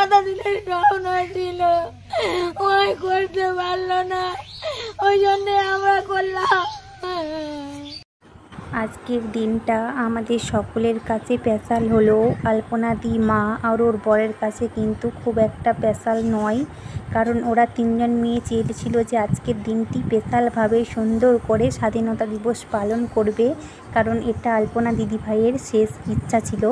কথা দিলে স্বপ্ন ছিল, ওই করতে পারলো না, ওই জন্যে আমরা করলাম। আজকের দিনটা আমাদের সকলের কাছে স্পেশাল হলেও আলপনাদি মা আর ওর বরের কাছে কিন্তু খুব একটা স্পেশাল নয়, কারণ ওরা তিনজন মেয়ে চেয়েছিল যে আজকের দিনটি স্পেশালভাবে সুন্দর করে স্বাধীনতা দিবস পালন করবে, কারণ এটা আলপনা দিদিভাইয়ের শেষ ইচ্ছা ছিল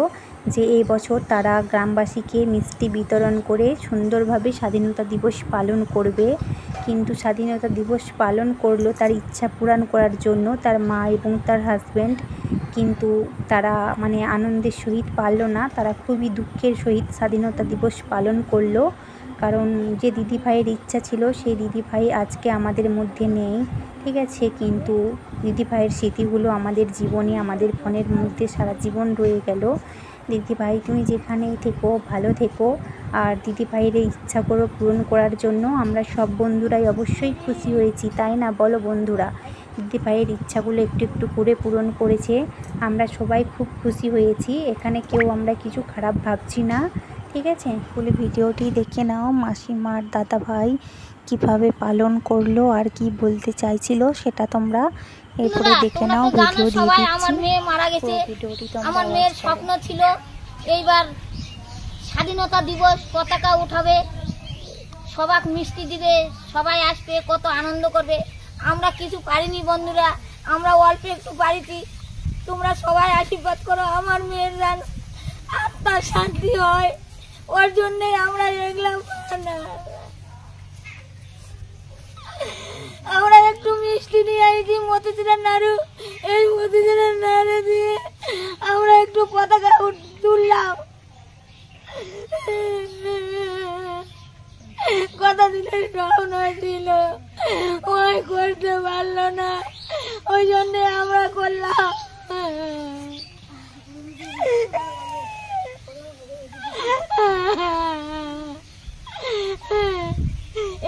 যে এই বছর তারা গ্রামবাসীকে মিষ্টি বিতরণ করে সুন্দরভাবে স্বাধীনতা দিবস পালন করবে। কিন্তু স্বাধীনতা দিবস পালন করলো তার ইচ্ছা পূরণ করার জন্য তার মা এবং তার হাজব্যান্ড, কিন্তু তারা আনন্দের সহিত পারলো না, তারা খুবই দুঃখের সহিত স্বাধীনতা দিবস পালন করলো। কারণ যে দিদিভাইয়ের ইচ্ছা ছিল সেই দিদিভাই আজকে আমাদের মধ্যে নেই, ঠিক আছে, কিন্তু দিদিভাইয়ের স্মৃতিগুলো আমাদের জীবনে, আমাদের ফোনের মধ্যে সারা জীবন রয়ে গেল। দিদিভাই তুমি যেখানেই থেকো ভালো থেকো, আর দিদিভাইয়ের এই ইচ্ছাগুলো পূরণ করার জন্য আমরা সব বন্ধুরাই অবশ্যই খুশি হয়েছি, তাই না বলো বন্ধুরা? দিদিভাইয়ের ইচ্ছাগুলো একটু একটু করে পূরণ করেছে, আমরা সবাই খুব খুশি হয়েছি, এখানে কেউ আমরা কিছু খারাপ ভাবছি না, ঠিক আছে। বলে ভিডিওটি দেখে নাও মাসিমার দাদাভাই কিভাবে পালন করলো আর কি বলতে চাইছিল সেটা তোমরা এরপরে দেখে নাও। ভিডিও দিয়ে দিচ্ছি। আমার মেয়ে মারা গেছে, আমার মেয়ের স্বপ্ন ছিল এইবার স্বাধীনতা দিবস পতাকা উঠাবে, সবাক মিষ্টি দিবে, সবাই আসবে, কত আনন্দ করবে। আমরা কিছু পারিনি বন্ধুরা, আমরা অল্প একটু পারিছি, তোমরা সবাই আশীর্বাদ করো আমার মেয়ের যেন আত্মার শান্তি হয়, ওর জন্যই আমরা এগলাম। আমরা একটু মিষ্টি নিয়ে আইছি মতিচুরের নাড়ু, এই মতিচুরের নাড়ু দিয়ে আমরা একটু পতাকা তুললাম। কথা দিলে স্বপ্ন ছিল, ওই করতে পারলো না, ওই জন্যে আমরা করলাম।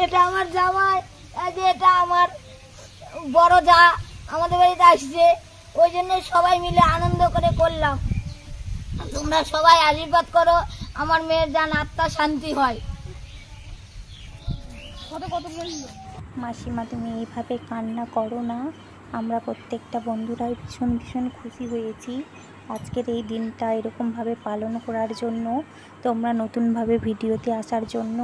এটা আমার জামাই, এটা আমার বড় যা আমাদের বাড়িতে আসছে, ওই জন্য সবাই মিলে আনন্দ করে করলাম। তোমরা সবাই আশীর্বাদ করো আমার মেয়ের যেন আত্মা শান্তি হয়। মাসিমা তুমি এইভাবে কান্না করো না, আমরা প্রত্যেকটা বন্ধুরাই ভীষণ ভীষণ খুশি হয়েছি আজকের এই দিনটা এরকমভাবে পালন করার জন্য, তোমরা নতুনভাবে ভিডিওতে আসার জন্য।